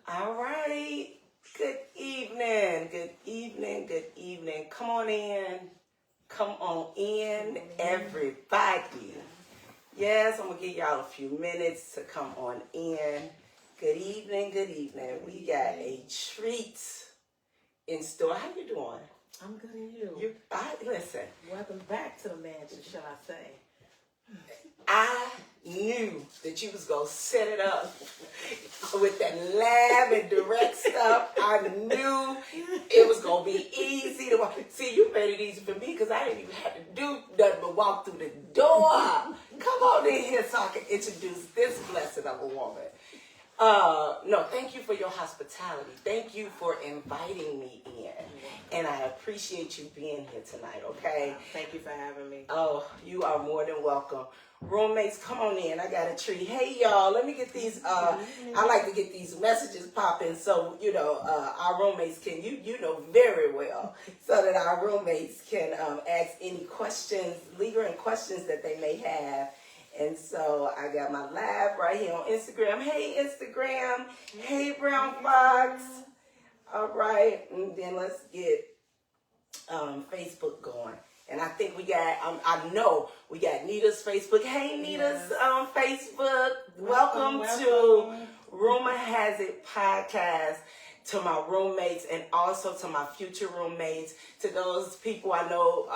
All right. Good evening. Good evening. Good evening. Come on in. Come on in, everybody. Yes, I'm going to give y'all a few minutes to come on in. Good evening. Good evening. We got a treat in store. How you doing? I'm good, and you? Listen. Welcome back to the mansion, shall I say. I knew that you was going to set it up with that live and direct stuff. I knew it was going to be easy to walk. See, you made it easy for me because I didn't even have to do nothing but walk through the door. Come on in here so I can introduce this blessing of a woman. No, thank you for your hospitality. Thank you for inviting me in. And I appreciate you being here tonight, okay? Thank you for having me. Oh, you are more than welcome. Roommates, come on in. I got a treat. Hey, y'all, let me get these. I like to get these messages popping so, our roommates can, you know very well, so that our roommates can ask any questions, lingering questions that they may have. And so I got my live right here on Instagram. Hey, Instagram. Hey, Brown Fox. All right. And then let's get Facebook going. And I think we got, I know we got Nita's Facebook. Hey, Nita's Facebook. Welcome to Rumor Has It Podcast. To my roommates and also to my future roommates, to those people I know,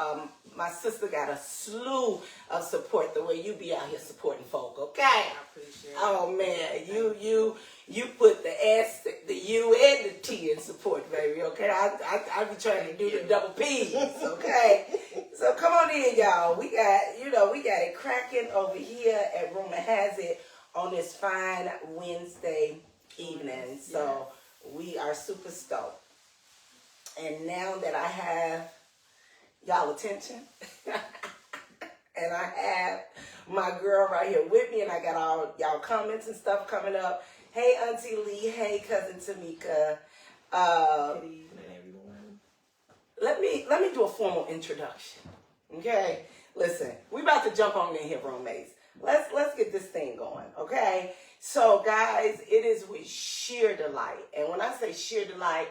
my sister got a slew of support the way you be out here supporting folk, okay? I appreciate it. Oh man, you put the S, the U, and the T in support, baby, okay? I be trying to do the double P's, okay? So come on in, y'all. We got it cracking over here at Rumor Has It on this fine Wednesday evening. So we are super stoked. And now that I have y'all attention, and I have my girl right here with me, and I got all y'all comments and stuff coming up. Hey, Auntie Lee. Hey, Cousin Tamika. Good evening, everyone. Let me do a formal introduction. Okay? Listen, we about to jump on in here, roommates. Let's get this thing going, okay? So, guys, it is with sheer delight. And when I say sheer delight,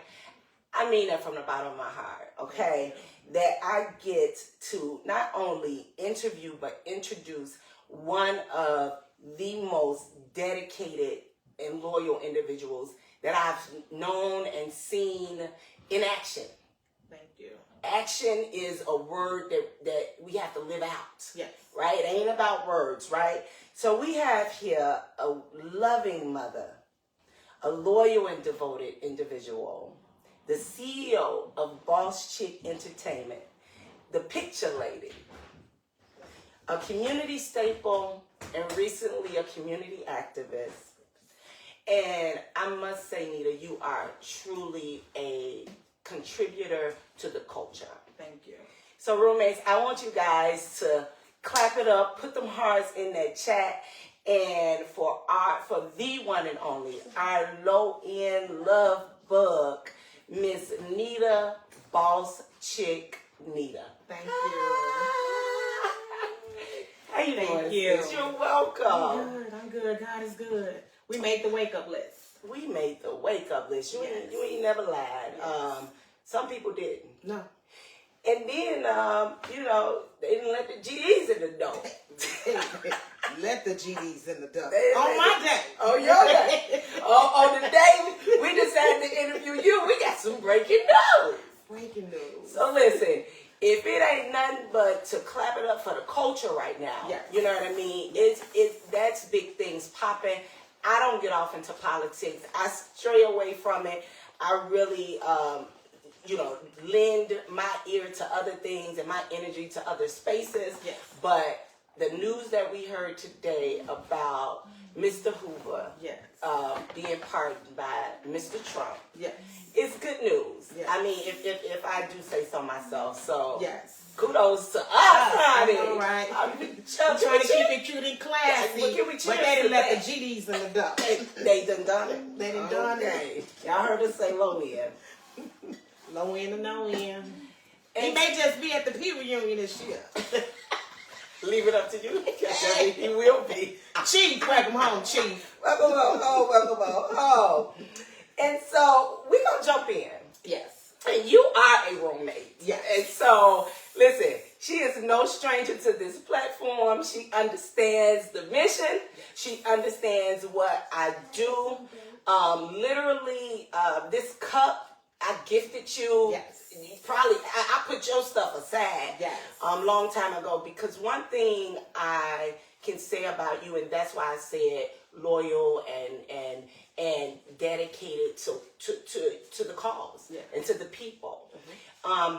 I mean that from the bottom of my heart, okay? That I get to not only interview, but introduce one of the most dedicated and loyal individuals that I've known and seen in action. Thank you. Action is a word that we have to live out. Yes. Right? It ain't about words, right? So we have here a loving mother, a loyal and devoted individual, the CEO of BossChick Entertainment, the picture lady, a community staple, and recently a community activist. And I must say, Nita, you are truly a contributor to the culture. Thank you. So roommates, I want you guys to clap it up, put them hearts in that chat, and for the one and only, our low-end love bug, Miss Nita, BossChick Nita. Thank you. How you doing? Thank you. Sis? You're welcome. I'm good. God is good. We made the wake-up list. We made the wake-up list. You ain't never lied. Yes. Some people didn't. No. And then, they didn't let the GDs in the door. Let the GDs in the door. On my day. On your day. On the day we decided to interview you, we got some breaking news. Breaking news. So listen, if it ain't nothing but to clap it up for the culture right now, yes. You know what I mean? That's big things popping. I don't get off into politics. I stray away from it. I really, lend my ear to other things and my energy to other spaces. Yes. But the news that we heard today about Mr. Hoover being pardoned by Mr. Trump, it's good news. Yes. I mean, if I do say so myself. So yes. Kudos to us, honey. All right. I'm trying to keep it cute and classy, but they didn't let the GDs in the door. They done it. They done it. Y'all heard us say low end. Low end and no end. He may just be at the P reunion this year. Leave it up to you. He will be. Chief, welcome home, Chief. Welcome home. what I do. Literally, this cup I gifted you. Yes. Probably, I put your stuff aside. Yes. Long time ago, because one thing I can say about you, and that's why I said loyal and dedicated to the cause and to the people,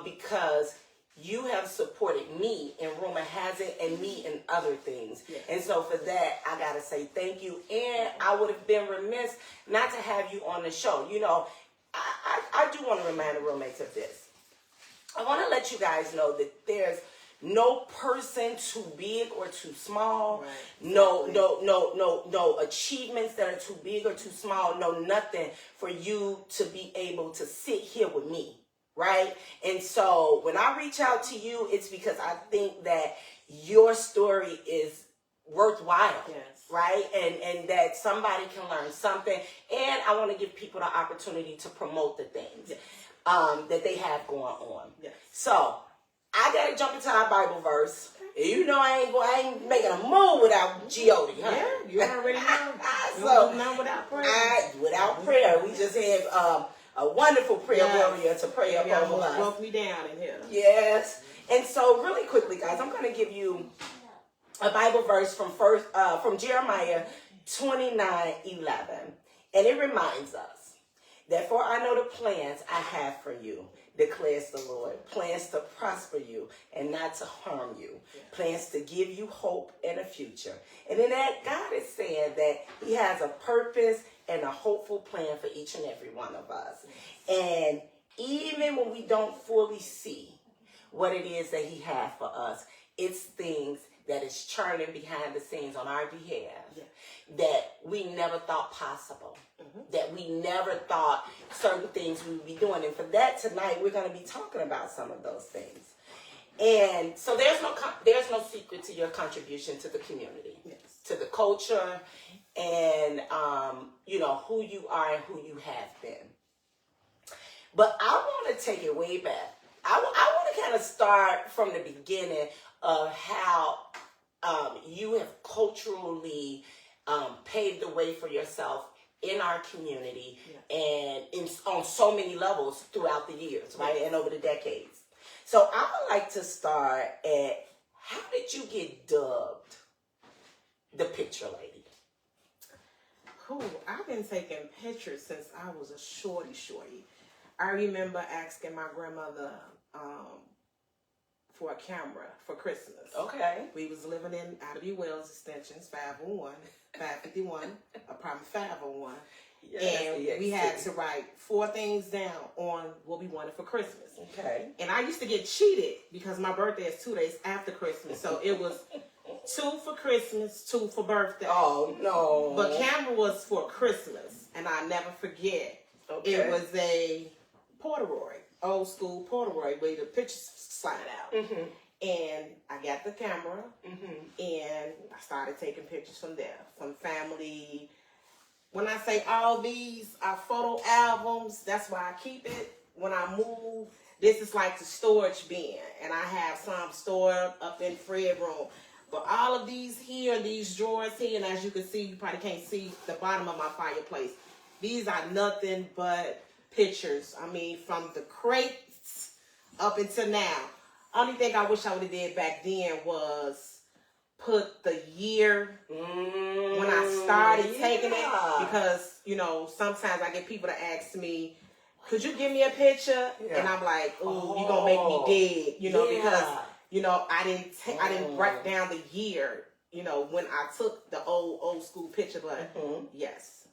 because you have supported me in Rumor Has It and me in other things. Yes. And so for that, I got to say thank you. And I would have been remiss not to have you on the show. You know, I do want to remind the roommates of this. I want to let you guys know that there's no person too big or too small. Right. No achievements that are too big or too small. No nothing for you to be able to sit here with me. Right? And so when I reach out to you, it's because I think that your story is worthwhile. Yes. Right? And that somebody can learn something. And I want to give people the opportunity to promote the things. Yes. That they have going on. Yes. So I gotta jump into our Bible verse. You know I ain't making a move without G.O.D. Huh? Yeah, you already know. So none without prayer. Without prayer, we just have a wonderful prayer warrior to pray up over us. Broke me down in here. Yes. And so really quickly, guys, I'm gonna give you a Bible verse from Jeremiah 29:11, and it reminds us. Therefore, I know the plans I have for you, declares the Lord. Plans to prosper you and not to harm you. Yeah. Plans to give you hope and a future. And in that, God is saying that he has a purpose and a hopeful plan for each and every one of us. And even when we don't fully see what it is that he has for us, it's things that is churning behind the scenes on our behalf that we never thought possible, that we never thought certain things we would be doing. And for that, tonight, we're going to be talking about some of those things. And so there's no secret to your contribution to the community, to the culture, and, who you are and who you have been. But I want to take it way back. I want to kind of start from the beginning of how you have culturally paved the way for yourself in our community and on so many levels throughout the years, right, and over the decades. So I would like to start at, how did you get dubbed the Picture Lady? I've been taking pictures since I was a shorty. I remember asking my grandmother for a camera for Christmas. Okay. We was living in Ida Wells Extensions, 551, apartment 501. And we had to write 4 things down on what we wanted for Christmas. Okay. And I used to get cheated because my birthday is 2 days after Christmas. So it was 2 for Christmas, 2 for birthday. Oh, no. But camera was for Christmas. And I never forget. Okay. It was a Polaroid, old school Polaroid, where the pictures slide out. Mm-hmm. And I got the camera, and I started taking pictures from there, from family. When I say all these are photo albums, that's why I keep it. When I move, this is like the storage bin, and I have some stored up in Fred's room. But all of these here, these drawers here, and as you can see, you probably can't see the bottom of my fireplace. These are nothing but pictures. I mean, from the crates up until now. Only thing I wish I would have did back then was put the year when I started taking it, because sometimes I get people to ask me, could you give me a picture? And I'm like, ooh, you're gonna make me dead, because I didn't write down the year, when I took the old school picture, but yes.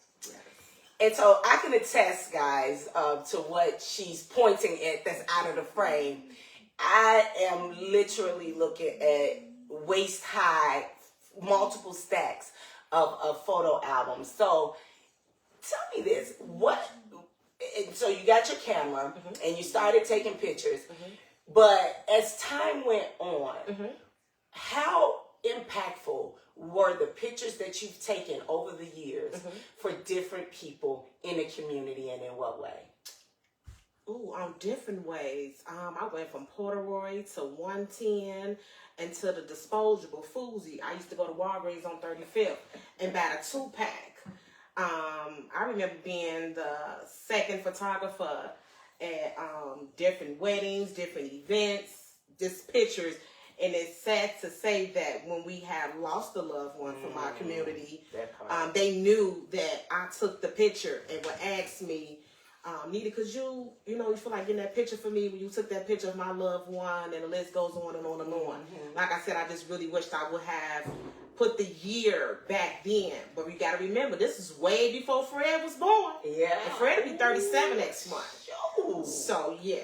And so I can attest, guys, to what she's pointing at that's out of the frame. I am literally looking at waist high, multiple stacks of photo albums. So tell me this, so you got your camera and you started taking pictures, but as time went on, how impactful were the pictures that you've taken over the years for different people in the community, and in what way? Ooh, on different ways. I went from Polaroid to 110 and to the disposable Fuzi. I used to go to Walgreens on 35th and buy a 2-pack. remember being the second photographer at different weddings, different events, just pictures. And it's sad to say that when we have lost a loved one from our community, they knew that I took the picture and would ask me, Nita, could you feel like getting that picture for me when you took that picture of my loved one, and the list goes on and on and on. Like I said, I just really wished I would have put the year back then. But we got to remember, this is way before Fred was born. Yeah. And Fred will be 37 next month. Yo. So, yeah.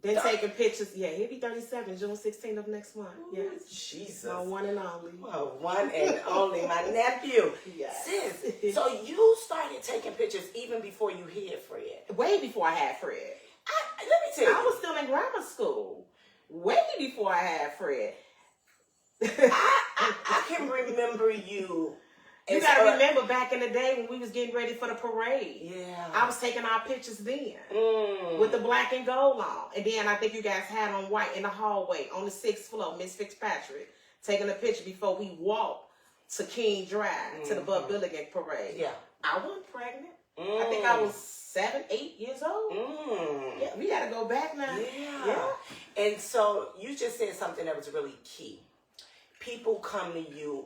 Been taking pictures. Yeah, he'll be 37, June 16th of next month. Yes. Jesus. My one and only. Well, one and only, my nephew. Yes. Sis, so you started taking pictures even before you had Fred? Way before I had Fred. Let me tell you. I was still in grammar school. Way before I had Fred. I can remember you. You gotta remember back in the day when we was getting ready for the parade. Yeah. I was taking our pictures then with the black and gold on. And then I think you guys had on white in the hallway on the 6th floor, Miss Fitzpatrick, taking a picture before we walked to King Drive to the Bud Billigan parade. Yeah. I wasn't pregnant. I think I was 7, 8 years old. Yeah, we gotta go back now. Yeah. And so you just said something that was really key. People come to you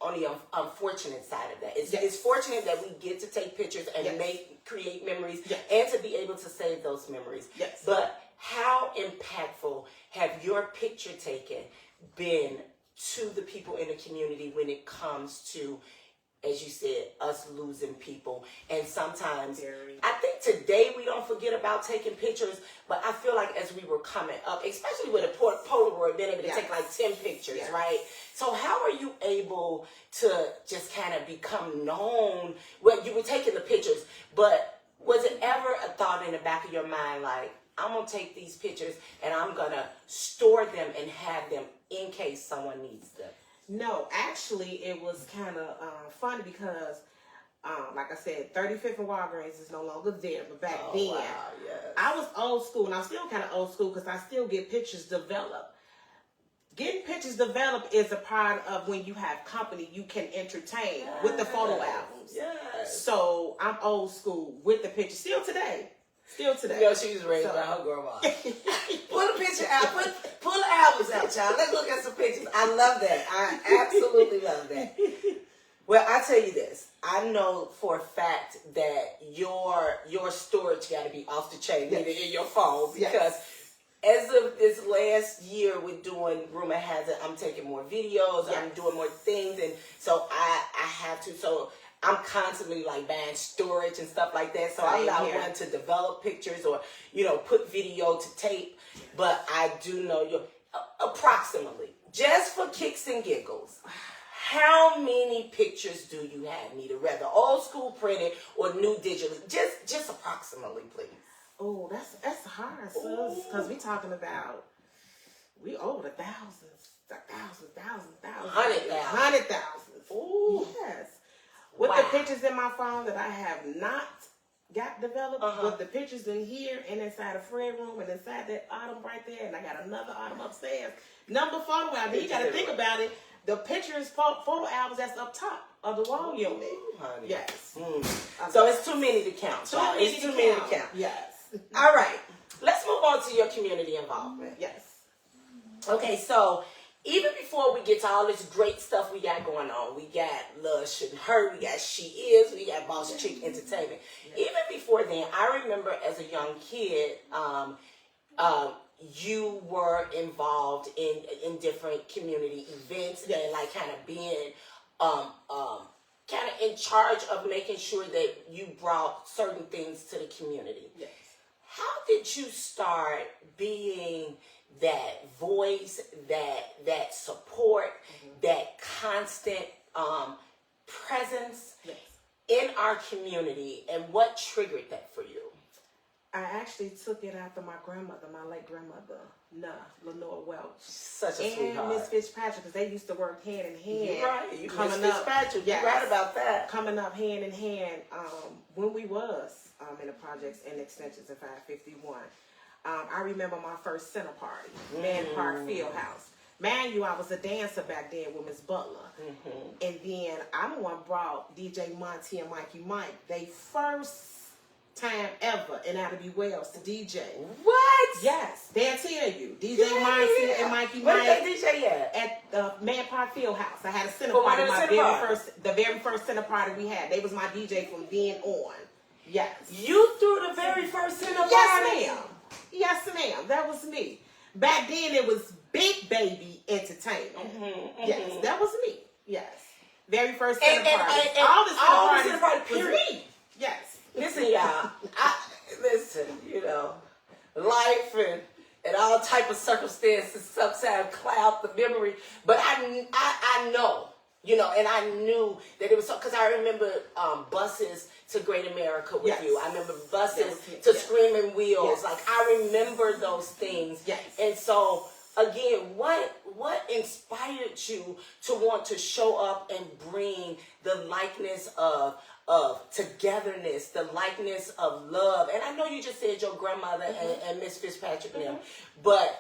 on the unfortunate side of that. It's fortunate that we get to take pictures and create memories and to be able to save those memories. Yes. But how impactful have your picture taken been to the people in the community when it comes to, as you said, us losing people? And sometimes, I think today we don't forget about taking pictures, but I feel like as we were coming up, especially with a Polaroid, being able to take like 10 pictures, right? So how are you able to just kind of become known? Well, you were taking the pictures, but was it ever a thought in the back of your mind like, I'm going to take these pictures and I'm going to store them and have them in case someone needs them? No, actually, it was kind of funny because, like I said, 35th and Walgreens is no longer there. But back then, I was old school, and I'm still kind of old school because I still get pictures developed. Getting pictures developed is a part of when you have company you can entertain with the photo albums. Yes. So I'm old school with the pictures still today. Still today. Yo, she was raised by her grandma. Pull the picture out. Pull the albums out, child. Let's look at some pictures. I love that. I absolutely love that. Well, I tell you this. I know for a fact that your storage got to be off the chain, either in your phone, because as of this last year with doing Rumor Has It, I'm taking more videos. I'm doing more things, and so I have to. So I'm constantly like buying storage and stuff like that. So I'm not one to develop pictures or, put video to tape. But I do know approximately, just for kicks and giggles, how many pictures do you have, Nita? Rather old school printed or new digitally? Just approximately, please. Oh, that's hard, sis. Because we talking about, we over thousands. 100,000. Oh, yes. With the pictures in my phone that I have not got developed, with the pictures in here and inside the Fred room and inside that item right there, and I got another item upstairs. Number photo album. You got to think about it. The pictures, photo albums that's up top of the wall unit. Honey. Yes. So it's too many to count. It's too many to count. Yes. All right. Let's move on to your community involvement. Yes. Okay, so even before we get to all this great stuff we got going on, we got Love Shouldn't Hurt, we got She Is, we got BossChick Entertainment. Even before then, I remember as a young kid, you were involved in different community events and like kind of being kind of in charge of making sure that you brought certain things to the community. Yes. How did you start being that voice, that support, that constant presence in our community, and what triggered that for you? I actually took it after my grandmother, my late grandmother, Lenore Welch. Such a sweetheart. And Miss Fitzpatrick, because they used to work hand in hand. You're right. You coming Miss up, Fitzpatrick. You're right about that. Coming up hand in hand when we was in the projects and extensions in 551. I remember my first center party, Man Park Field House. Man, I was a dancer back then with Miss Butler. And then I'm the one brought DJ Monty and Mikey Mike. They first time ever in Abbey Wells to DJ. What? Yes, they'll tell you. DJ Monty and Mikey Mike. Where did they DJ at? At the Man Park Field House. I had a center For party. the very first center party we had. They was my DJ from then on. Yes. You threw the very first center party? Yes, ma'am. Yes, ma'am. That was me. Back then it was Big Baby Entertainment. Yes, that was me. Yes. Very first center party. And all the center parties was me. Yes. Listen, y'all. Listen, you know, life and all type of circumstances sometimes cloud the memory. But I know, you know, and I knew that it was so, because I remember buses to Great America with you. I remember buses to Screaming Wheels. Like, I remember those things. Yes. And so, again, what inspired you to want to show up and bring the likeness of togetherness, the likeness of love? And I know you just said your grandmother and Miss Fitzpatrick and them, but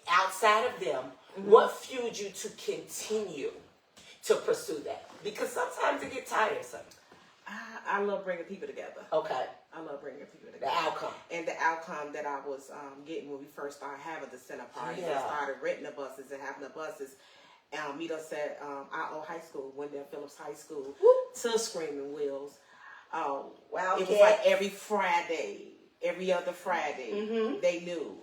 outside of them, what fueled you to continue to pursue that? Because sometimes it gets tiresome. I love bringing people together. Okay. I love bringing people together. The outcome. And the outcome that I was getting when we first started having the center parties. I started renting the buses and having the buses meet us at our old high school, Wendell Phillips High School, to Screaming Wheels. Wow. It was like every Friday, every other Friday, they knew.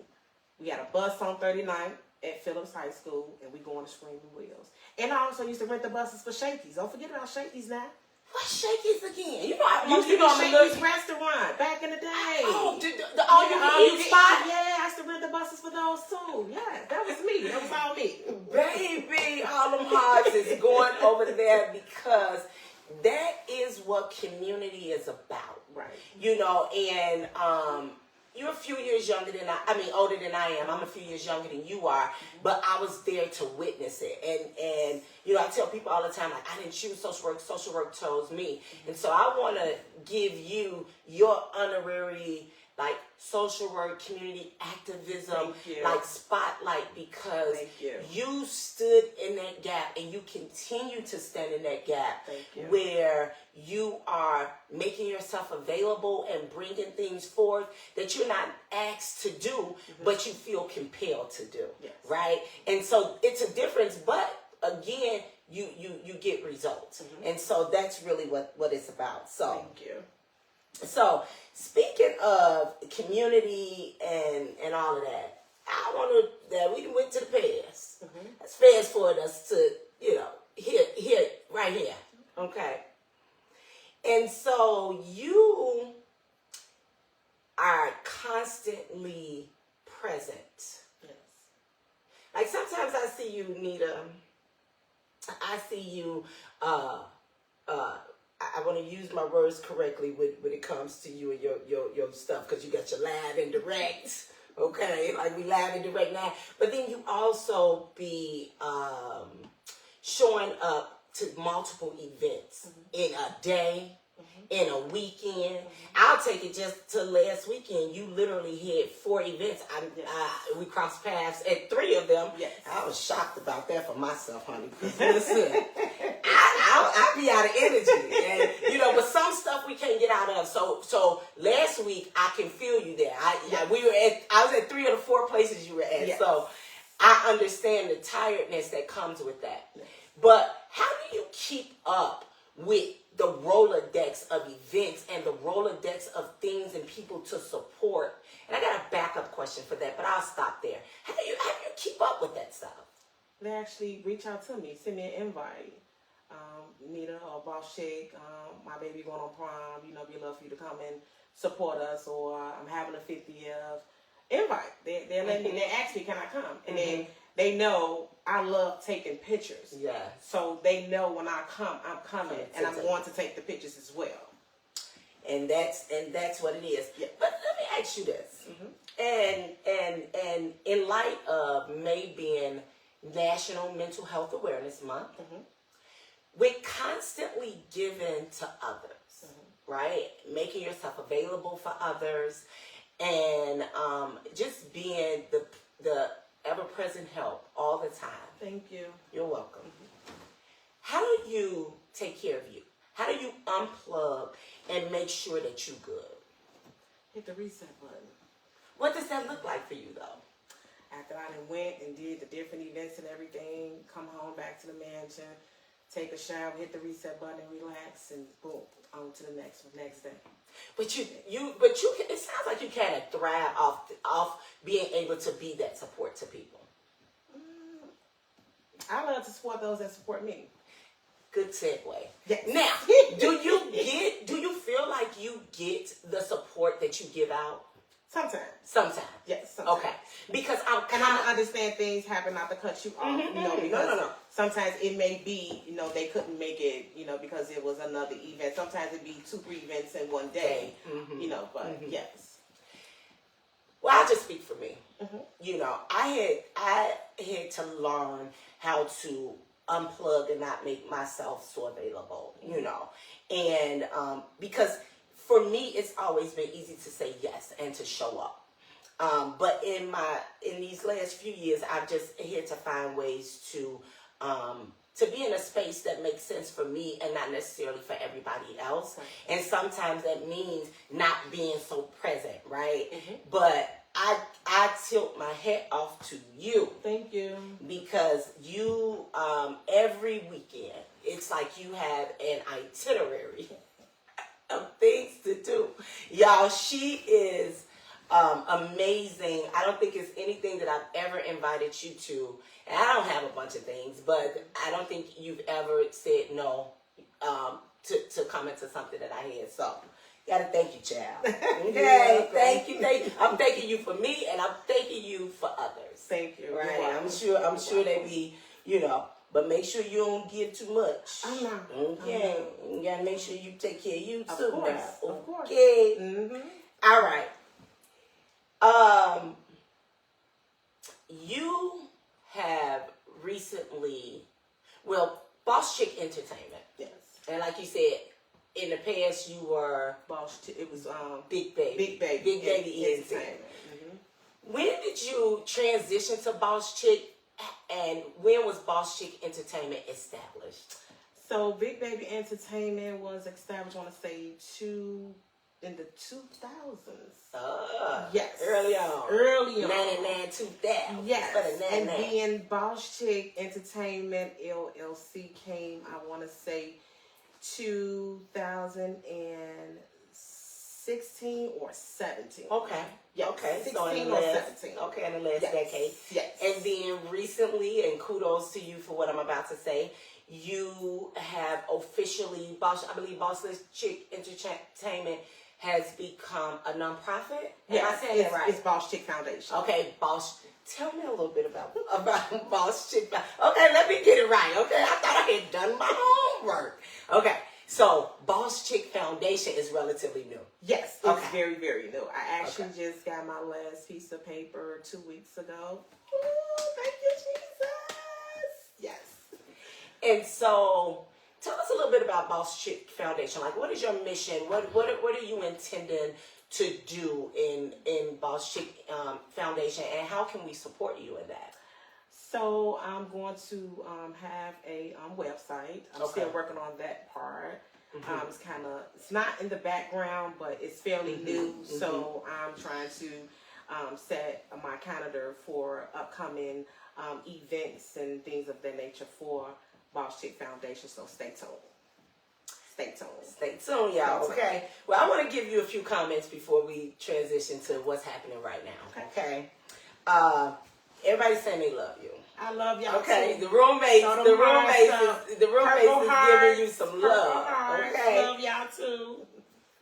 We had a bus on 39th at Phillips High School, and we going to Screaming Wheels. And I also used to rent the buses for Shakey's. Don't forget about Shakey's now. What's Shakey's again? You know, I used to go to Shakey's restaurant back in the day. Oh, the all-you-can-eat spot? Yeah, I used to rent the buses for those too. Yeah, that was me. That was all me. Baby, Harlem Hogs is going over there because that is what community is about. Right. You know, and you're a few years younger than older than I am. I'm a few years younger than you are, but I was there to witness it. And you know, I tell people all the time, like, I didn't choose social work chose me. And so I want to give you your honorary, like, social work, community activism, like, spotlight, because you stood in that gap and you continue to stand in that gap where you are making yourself available and bringing things forth that you're not asked to do, but you feel compelled to do, right? And so it's a difference, but again, you get results. And so that's really what it's about. So thank you. So, speaking of community and all of that, I want that we went to the past. Let's fast forward us to, you know, here, right here. Okay. And so you are constantly present. Yes. Like, sometimes I see you, Nita. I see you, I want to use my words correctly when it comes to you and your stuff, because you got your live and direct, okay? Like, we live and direct now. But then you also be showing up to multiple events in a day, in a weekend. I'll take it just to last weekend. You literally had 4 events. We crossed paths at 3 of them. Yes. I was shocked about that for myself, honey. Because listen, I be out of energy, and you know, but some stuff we can't get out of. So last week I can feel you there. I was at 3 of the 4 places you were at. Yes. So I understand the tiredness that comes with that. Yes. But how do you keep up with the Rolodex of events and the Rolodex of things and people to support? And I got a backup question for that, but I'll stop there. How do you keep up with that stuff? They actually reach out to me, send me an invite. Nita or BossChick, my baby going on prom, you know, we'd love for you to come and support us, or I'm having a 50th invite. They ask me, can I come? And then they know I love taking pictures. Yeah. So they know when I come, I'm coming, and I'm going to take the pictures as well. And that's what it is. Yeah. But let me ask you this. And in light of May being National Mental Health Awareness Month, we're constantly giving to others, right? Making yourself available for others, and just being the ever-present help all the time. Thank you. You're welcome. How do you take care of you? How do you unplug and make sure that you're good? Hit the reset button. What does that look like for you, though? After I done went and did the different events and everything, come home back to the mansion, take a shower, hit the reset button, and relax, and boom, on to the next day. But you it sounds like you kind of thrive off being able to be that support to people. I love to support those that support me. Good segue. Yes. Now, do you feel like you get the support that you give out? Sometimes. Yes. Sometimes. Okay. Because I understand things happen not to cut you off. Because No. sometimes it may be, they couldn't make it, because it was another event. Sometimes it'd be 2-3 events in one day. But yes. Well, I'll just speak for me. I had to learn how to unplug and not make myself so available, and because for me, it's always been easy to say yes and to show up. But in these last few years, I've just had to find ways to be in a space that makes sense for me and not necessarily for everybody else. Right. And sometimes that means not being so present, right? But I tilt my hat off to you. Thank you. Because you, every weekend, it's like you have an itinerary of things to do. Y'all, she is amazing. I don't think it's anything that I've ever invited you to. And I don't have a bunch of things, but I don't think you've ever said no to come into something that I had. So, gotta thank you, child. Okay, thank you. I'm thanking you for me, and I'm thanking you for others. Thank you. Right, I'm sure they be, but make sure you don't give too much. I'm not. Okay, you gotta make sure you take care of you too. Of course. Now. Of course. Okay. All right. You have recently, BossChick Entertainment. Yes. And like you said, in the past you were It was Big Baby Entertainment. When did you transition to BossChick, and when was BossChick Entertainment established? So Big Baby Entertainment was established, I want to say, in the 2000s. Yes. Early on. 99, 2000. Yes. And then BossChick Entertainment LLC came, I want to say, 2016 or 17. Okay. Yes. Okay. 16 or 17. Okay, in the last decade. Yes. And then recently, and kudos to you for what I'm about to say, you have officially, I believe BossChick Entertainment has become a nonprofit. Yes, Am I saying that right? It's BossChick Foundation. Okay, tell me a little bit about BossChick. Okay, let me get it right. Okay, I thought I had done my homework. Okay, so BossChick Foundation is relatively new. Yes, it's very, very new. I actually just got my last piece of paper 2 weeks ago. Ooh, thank you, Jesus. Yes. And so, tell us a little bit about BossChick Foundation. Like, what is your mission? What are you intending to do in BossChick Foundation, and how can we support you in that? So I'm going to have a website. I'm still working on that part. It's not in the background, but it's fairly new. So I'm trying to set my calendar for upcoming events and things of that nature for BossChick Foundation. So stay tuned. Stay tuned, y'all. Okay. Well, I want to give you a few comments before we transition to what's happening right now. Okay. Everybody's saying they love you. I love y'all. Okay. Too. The roommates is giving you some love. Okay. Love y'all too.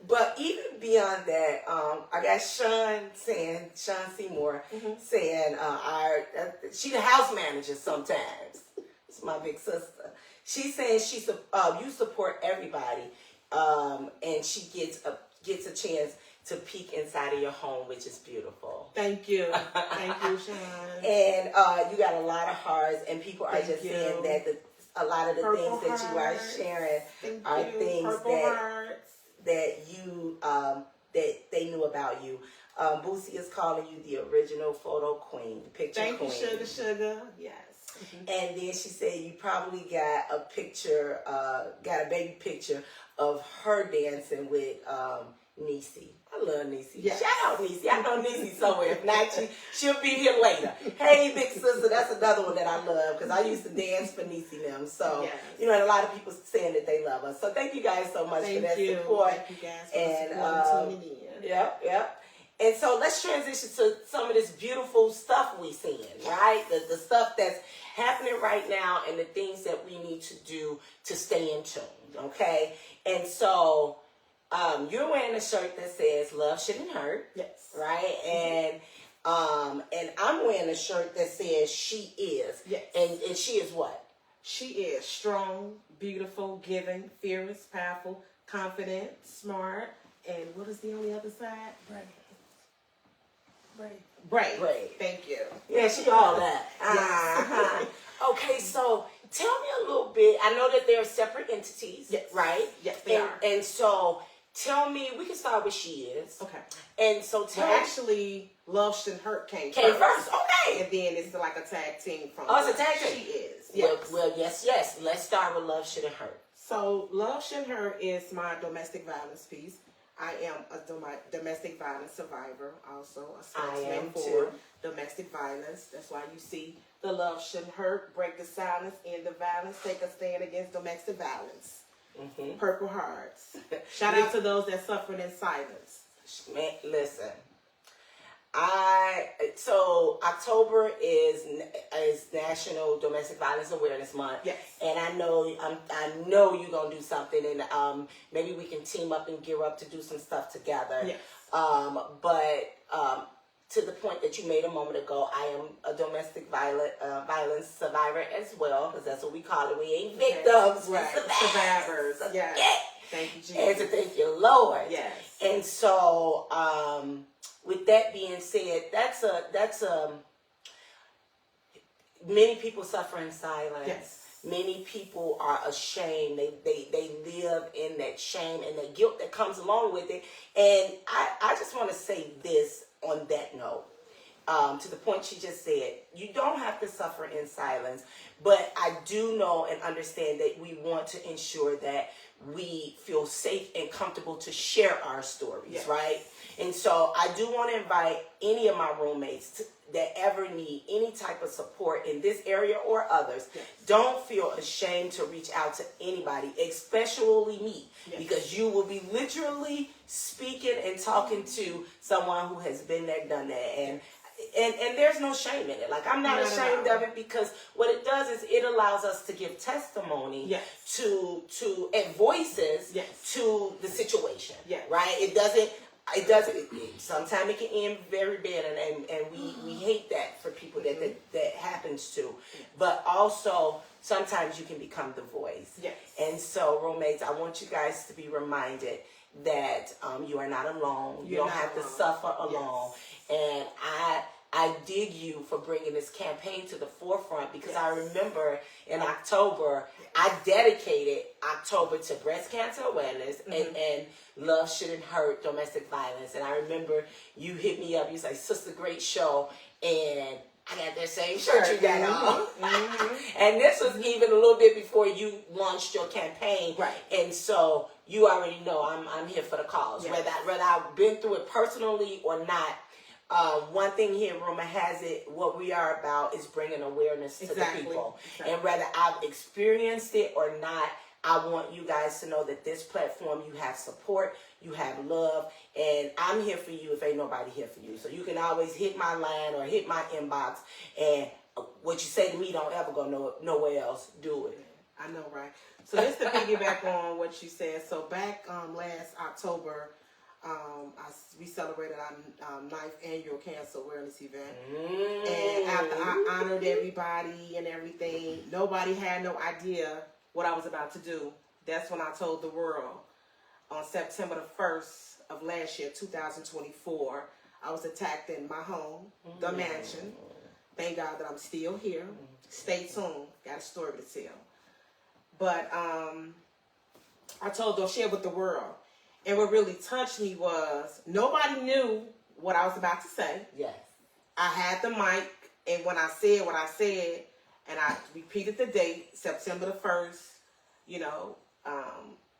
But even beyond that, I got Sean Seymour saying, she the house manager sometimes. It's my big sister. She's saying you support everybody, and she gets a chance to peek inside of your home, which is beautiful. Thank you. Thank you, Sean. And you got a lot of hearts, and people are just saying that a lot of the things that you are sharing are things that that they knew about you. Boosie is calling you the original photo queen, picture queen. Thank you, sugar. Yes. And then she said you probably got a picture, got a baby picture of her dancing with Niecy. I love Niecy. Yes. Shout out Niecy. I know Niecy somewhere. If not, she'll be here later. Hey, big sister. That's another one that I love because I used to dance for Niecy them. So, yes. you know, and a lot of people saying that they love us. So thank you guys so much for that support. Thank you guys for tuning in. Yep. And so let's transition to some of this beautiful stuff we seeing, right? The stuff that's happening right now and the things that we need to do to stay in tune, okay? And so you're wearing a shirt that says "Love Shouldn't Hurt," yes, right? And I'm wearing a shirt that says "She Is," yes. And she is what? She is strong, beautiful, giving, fearless, powerful, confident, smart, and what is the only other side? Brave. Thank you. Yeah, she all that. Yes. Okay, so tell me a little bit. I know that they're separate entities, yes. right? Yes, they are. And so tell me, we can start with She Is. Okay. And so tell me. Actually, Love Shouldn't Hurt came first. Okay. And then it's like a tag team from it's a tag team. She Is. Yes. Well, yes. Let's start with Love Shouldn't Hurt. So Love Shouldn't Hurt is my domestic violence piece. I am a domestic violence survivor, also a spokesman for domestic violence. That's why you see the Love Shouldn't Hurt, break the silence, end the violence, take a stand against domestic violence. Mm-hmm. Purple Hearts. Shout out to those that suffered in silence. Man, listen. So October is National Domestic Violence Awareness Month. Yes. And I know you're gonna do something, and maybe we can team up and gear up to do some stuff together. Yes. But to the point that you made a moment ago, I am a domestic violence survivor as well, because that's what we call it. We ain't victims, right? Survivors. Yes. Yeah. Thank you, Jesus. And to thank you, Lord. Yes. And so, with that being said, that's a many people suffer in silence. Yes. Many people are ashamed. They live in that shame and the guilt that comes along with it. And I just want to say this on that note. To the point she just said, you don't have to suffer in silence, but I do know and understand that we want to ensure that we feel safe and comfortable to share our stories, yes. Right? And so I do want to invite any of my roommates that ever need any type of support in this area or others. Yes. Don't feel ashamed to reach out to anybody, especially me, yes. Because you will be literally speaking and talking to someone who has been there, done that. And there's no shame in it. Like, I'm not ashamed of it, because what it does is it allows us to give testimony, yes. to and voices, yes. to the situation, yes. Right? It doesn't. Sometimes it can end very bad, and we hate that for people that happens to. But also, sometimes you can become the voice. Yes. And so, roommates, I want you guys to be reminded that you are not alone. You don't have to suffer alone. Yes. And I dig you for bringing this campaign to the forefront, because yes. I remember in October, I dedicated October to breast cancer awareness, mm-hmm. and Love Shouldn't Hurt, domestic violence. And I remember you hit me up, you say, "Sister, great show," and I got that same shirt you got on. Mm-hmm. And this was even a little bit before you launched your campaign. Right. And so you already know I'm here for the cause. Yes. Whether I've been through it personally or not. One thing here, Rumor Has It, what we are about is bringing awareness to the people. Exactly. And whether I've experienced it or not, I want you guys to know that this platform, you have support, you have love, and I'm here for you if ain't nobody here for you. So you can always hit my line or hit my inbox, and what you say to me don't ever go nowhere else. Do it. I know, right? So just to piggyback on what you said, so back last October, we celebrated our 9th annual cancer awareness event. And after I honored everybody and everything, nobody had no idea what I was about to do. That's when I told the world on September the 1st of last year, 2024, I was attacked in my home, the mansion. Thank God that I'm still here. Stay tuned. Got a story to tell. But I told them, share with the world. And what really touched me was nobody knew what I was about to say. Yes. I had the mic, and when I said what I said, and I repeated the date, September the 1st, you know,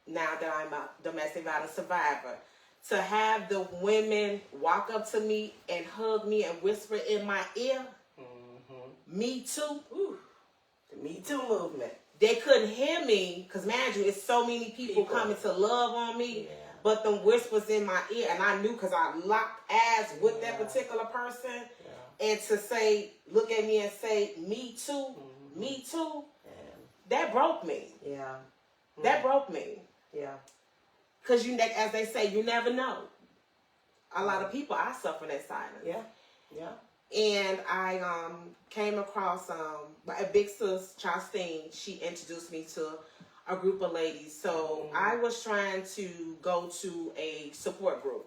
now that I'm a domestic violence survivor, to have the women walk up to me and hug me and whisper in my ear, me too. Ooh, the Me Too movement. They couldn't hear me, because mind you, it's so many people coming to love on me. Yeah. But them whispers in my ear, and I knew because I locked eyes with that particular person, and to say, look at me and say, me too, me too, that broke me. Yeah. That broke me. Yeah. Because as they say, you never know. A lot of people are suffering that silence. Yeah. Yeah. And I came across a big sis, Chastine. She introduced me to a group of ladies. So I was trying to go to a support group.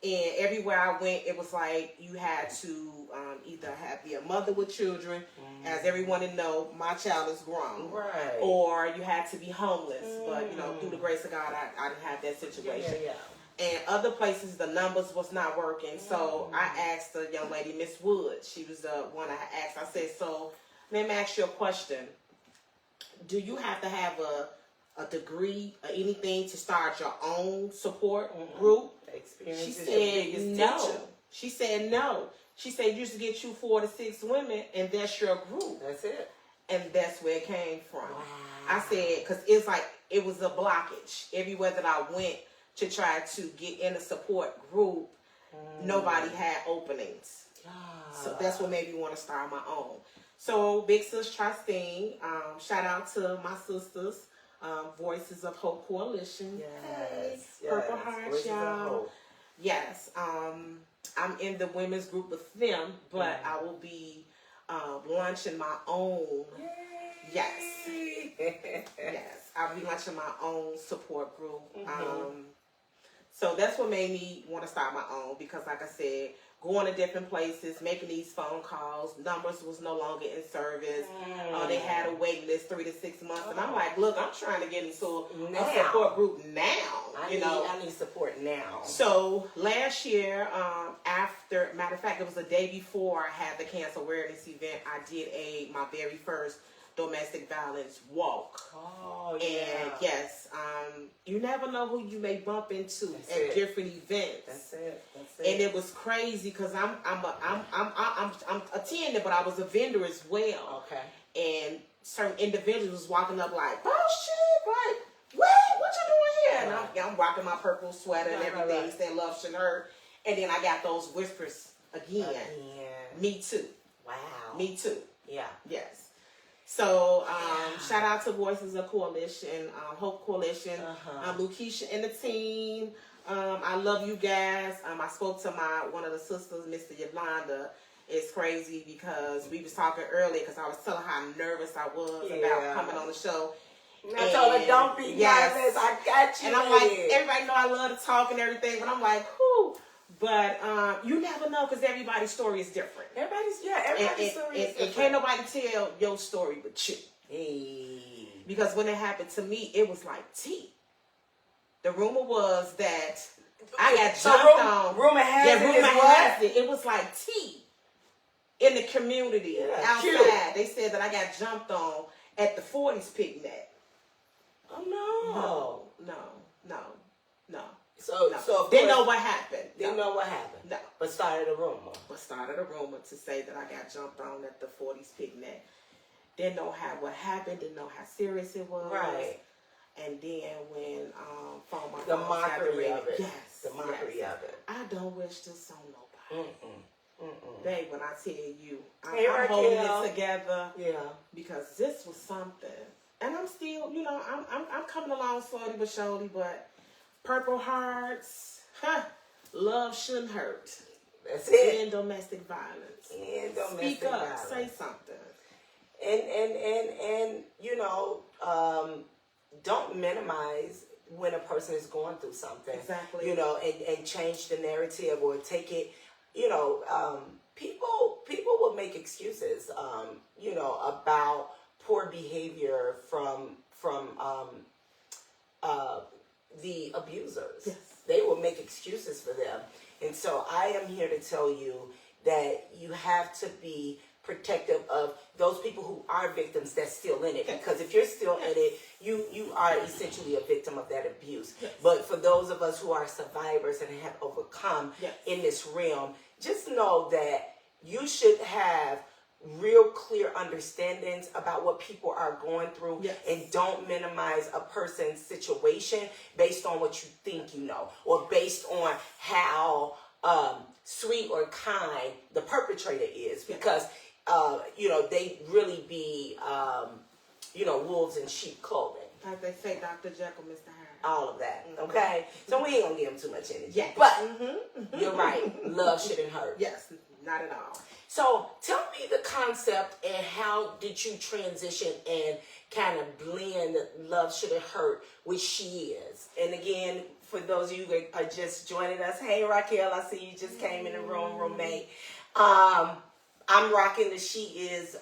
And everywhere I went, it was like you had to either be a mother with children, as everyone know, my child is grown, Right. or you had to be homeless. But you know, through the grace of God, I didn't have that situation. Yeah. And other places, the numbers was not working. So I asked the young lady, Miss Wood. She was the one I asked. I said, so let me ask you a question. Do you have to have a degree or anything to start your own support group? She said no. She said no. She said you should get you 4 to 6 women, and that's your group. That's it. And that's where it came from. Wow. I said, because it's like it was a blockage everywhere that I went to try to get in a support group. Nobody had openings. So that's what made me want to start my own. So Big Sis Chastine, shout out to my sisters, Voices of Hope Coalition. Yes. Purple Hearts, y'all. Yes. I'm in the women's group with them, but I will be launching my own. Yes. Yes. I'll be launching my own support group. So that's what made me want to start my own, because like I said, going to different places, making these phone calls, numbers was no longer in service. They had a wait list 3 to 6 months. And I'm like, look, I'm trying to get into a support group now. I need support now. So last year, matter of fact, it was the day before I had the cancer awareness event, I did my very first domestic violence walk. And yes, you never know who you may bump into at different events. That's it. And it was crazy because I'm attending, but I was a vendor as well. Okay. And certain individuals was walking up like, BossChick, like, what you doing here? And I'm rocking my purple sweater and everything, saying love should hurt. And then I got those whispers again. Me too. Wow. Me too. Yeah. Yes. So, shout out to Voices of Coalition, Hope Coalition, Lukisha and the team. I love you guys. I spoke to one of the sisters, Mr. Yolanda. It's crazy because we was talking earlier because I was telling how nervous I was about coming on the show. I told her, don't be nervous. I got you. And I'm like, everybody know I love to talk and everything, but I'm like, whew. But you never know because everybody's story is different. Everybody's story is different. And can't nobody tell your story but you. Because when it happened to me, it was like tea. The rumor was that I got jumped on. Rumor has it. It was like tea in the community outside. Cute. They said that I got jumped on at the 40s picnic. Oh no. No. So didn't know what happened. Didn't know what happened. No. But started a rumor. To say that I got jumped on at the 40s picnic. Didn't know what happened. Didn't know how serious it was. Right. And then when the mockery of it. Yes. The mockery of it. I don't wish this on nobody. Babe, when I tell you, I'm holding it together. Yeah. Because this was something. And I'm still, I'm coming along slowly but surely, but Purple Hearts, love shouldn't hurt. That's it. And domestic violence. Speak up. Violence. Say something. And don't minimize when a person is going through something. Exactly. And change the narrative or take it. People will make excuses. About poor behavior from the abusers. Yes. They will make excuses for them. And so I am here to tell you that you have to be protective of those people who are victims that's still in it. Because if you're still in it, you are essentially a victim of that abuse. Yes. But for those of us who are survivors and have overcome in this realm, just know that you should have real clear understandings about what people are going through, and don't minimize a person's situation based on what you think you know, or based on how sweet or kind the perpetrator is, because they really be wolves in sheep clothing. Like they say, Dr. Jekyll, Mr. Hyde. All of that, okay? So we ain't gonna give them too much energy. Yes. But you're right, love shouldn't hurt. Yes, not at all. So tell me the concept, and how did you transition and kind of blend Love Shouldn't Hurt with She Is? And again, for those of you that are just joining us, hey Raquel, I see you just came in the room, roommate. I'm rocking the She Is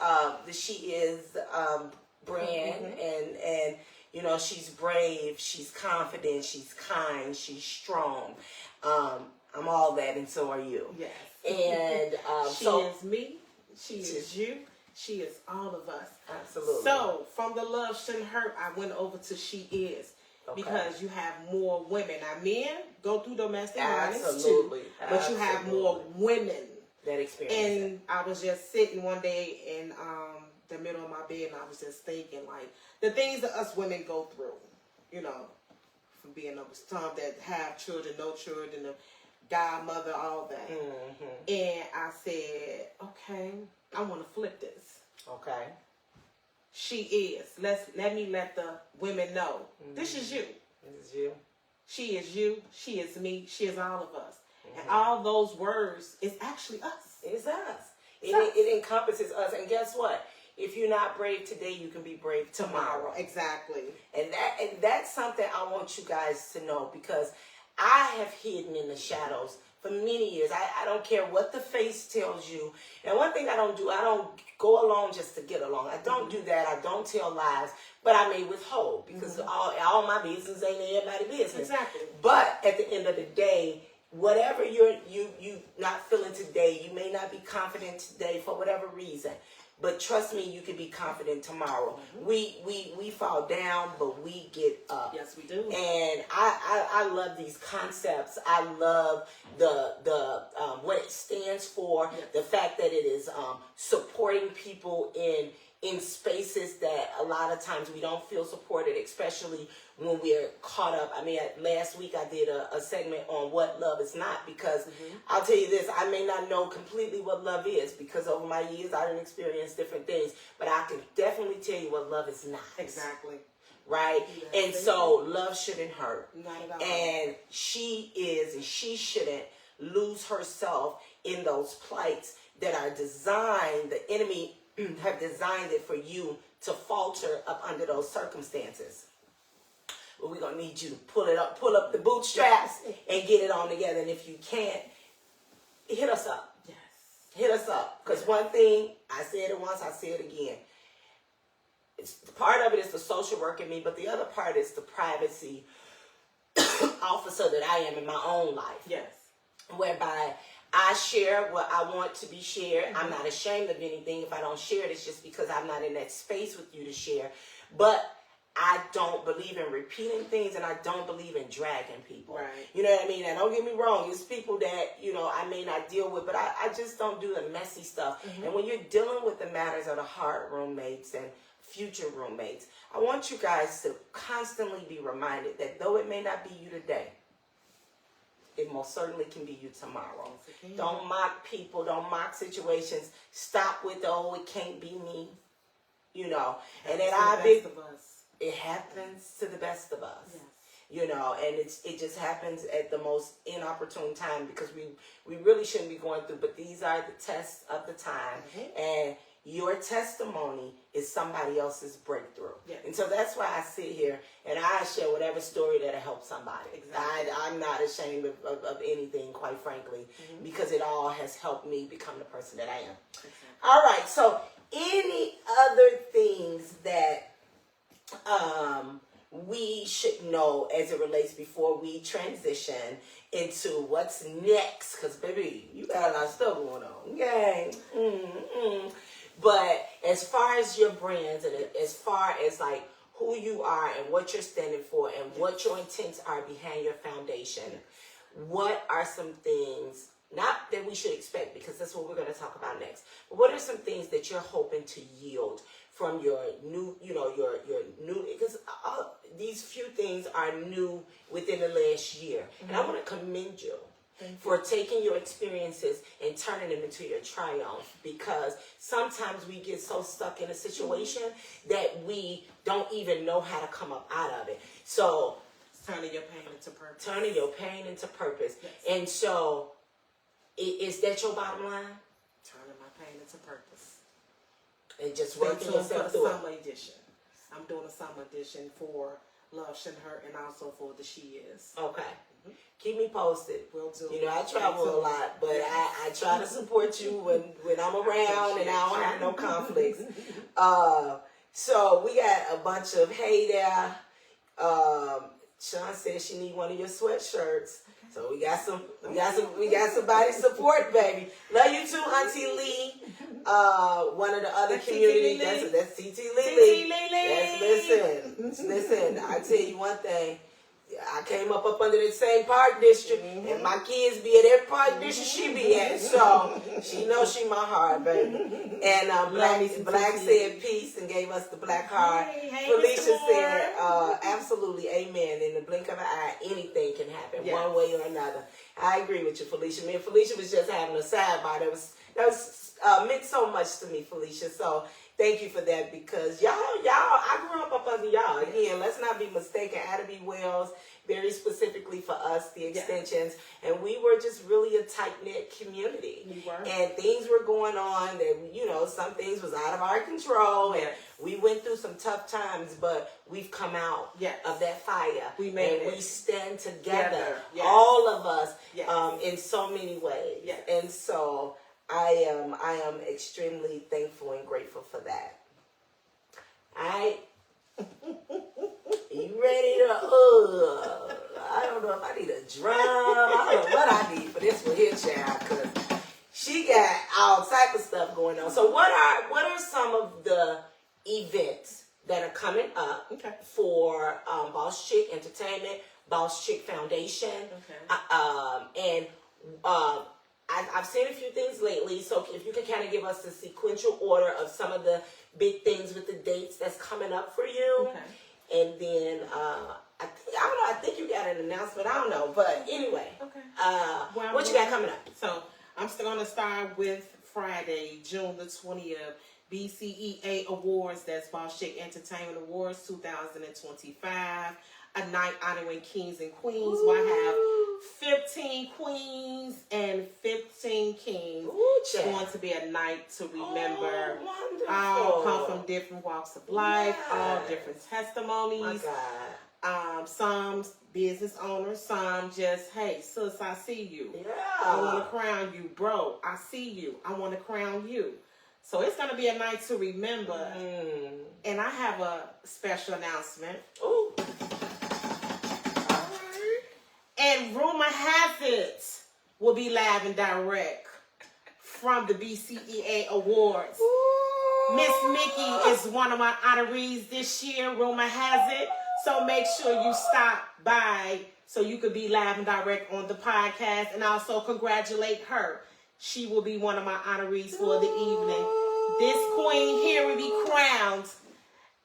brand, and she's brave, she's confident, she's kind, she's strong. I'm all that, and so are you. Yes. And she is me, she is you, she is all of us. Absolutely. So from the Love Shouldn't Hurt, I went over to She Is, because you have more women. Now, men go through domestic violence too, but you have more women that experience. And I was just sitting one day in the middle of my bed, and I was just thinking, like, the things that us women go through, from being some that have children, no children, the godmother, all that. And I said, okay, I want to flip this. Okay. She is. Let me let the women know. This is you. This is you. She is you. She is me. She is all of us. And all those words is actually us. It's us. It encompasses us. And guess what? If you're not brave today, you can be brave tomorrow. Exactly. And that's something I want you guys to know, because I have hidden in the shadows for many years. I don't care what the face tells you. And one thing I don't do, I don't go along just to get along. I don't do that. I don't tell lies, but I may withhold, because all my business ain't everybody's business. Exactly. But at the end of the day, whatever you not feeling today, you may not be confident today for whatever reason. But trust me, you can be confident tomorrow. We fall down, but we get up. Yes, we do. And I love these concepts. I love the what it stands for. Yes. The fact that it is supporting people in spaces that a lot of times we don't feel supported, especially when we're caught up. I mean, last week I did a segment on what love is not, because I'll tell you this, I may not know completely what love is, because over my years I didn't experience different things, but I can definitely tell you what love is not. Exactly. Right? Yeah, and so love shouldn't hurt. Not at all. And she shouldn't lose herself in those plights that are designed, the enemy have designed it for you to falter up under those circumstances. But we're going to need you to pull up the bootstraps and get it on together. And if you can't, hit us up. Yes. Hit us up. Because one thing, I said it once, I say it again. Part of it is the social work in me, but the other part is the privacy officer that I am in my own life. Yes. Whereby I share what I want to be shared. I'm not ashamed of anything. If I don't share it, it's just because I'm not in that space with you to share. But I don't believe in repeating things, and I don't believe in dragging people. Right. You know what I mean? And don't get me wrong, it's people that, I may not deal with, but I just don't do the messy stuff. And when you're dealing with the matters of the heart, roommates and future roommates, I want you guys to constantly be reminded that though it may not be you today, it most certainly can be you tomorrow. Yes, don't mock people. Don't mock situations. Stop with it can't be me. And then it happens to the best of us. Yes. And it just happens at the most inopportune time, because we really shouldn't be going through. But these are the tests of the time, and your testimony is somebody else's breakthrough. Yes. And so that's why I sit here and I share whatever story that'll help somebody. Exactly. I'm not ashamed of anything, quite frankly, because it all has helped me become the person that I am. Exactly. All right. So any other things that we should know as it relates before we transition into what's next. Because, baby, you got a lot of stuff going on. Okay. But as far as your brands and as far as like who you are and what you're standing for and what your intents are behind your foundation, what are some things, not that we should expect because that's what we're going to talk about next, but what are some things that you're hoping to yield from your new, your new, because these few things are new within the last year. And I want to commend you for taking your experiences and turning them into your triumph, because sometimes we get so stuck in a situation that we don't even know how to come up out of it. So turning your pain into purpose. Turning your pain into purpose. Yes. And so is that your bottom line? Turning my pain into purpose. And just working yourself through through it. Summer edition. I'm doing a summer edition for Love Shouldn't Hurt and also for the She Is. Okay. Keep me posted. Will do. I travel a lot, but I try to support you when I'm around and I don't have no conflicts. So we got a bunch of hey there. Sean said she need one of your sweatshirts. So we got somebody support, baby. Love you too, Auntie Lee. One of the other community. That's TT Lee. Yes, listen. I tell you one thing. I came up under the same park district, and my kids be at every park district she be at. So she knows she my heart, baby. And Black said peace and gave us the black heart. Felicia said, absolutely, amen. In the blink of an eye, anything can happen, one way or another. I agree with you, Felicia. Me and Felicia was just having a sidebar that was meant so much to me, Felicia. So thank you for that, because y'all, I grew up under y'all. Again, let's not be mistaken. Adderby Wells, very specifically for us, the extensions, and we were just really a tight-knit community. We were. And things were going on that, some things was out of our control, and we went through some tough times, but we've come out of that fire. We made it. We stand together, all of us, in so many ways. Yes. And so I am extremely thankful and grateful for that. You ready to, I don't know if I need a drum. I don't know what I need for this one here, child, because she got all type of stuff going on. So what are some of the events that are coming up for BossChick Entertainment, BossChick Foundation? And I've seen a few things lately, so if you can kind of give us the sequential order of some of the big things with the dates that's coming up for you. And then, I think you got an announcement, I don't know, but anyway, what you got coming up? So, I'm still going to start with Friday, June the 20th, BCEA Awards, that's BossChick Entertainment Awards 2025. A night honoring kings and queens. We'll have 15 queens and 15 kings. It's going to be a night to remember. All come from different walks of life, all different testimonies. Some business owners, some just, hey, sis, I see you. I want to crown you. Bro, I see you. I want to crown you. So it's going to be a night to remember. And I have a special announcement. Ooh. And rumor has it will be live and direct from the BCEA Awards. Miss Mickey is one of my honorees this year, rumor has it. So make sure you stop by so you could be live and direct on the podcast, and also congratulate her. She will be one of my honorees for the evening. This queen here will be crowned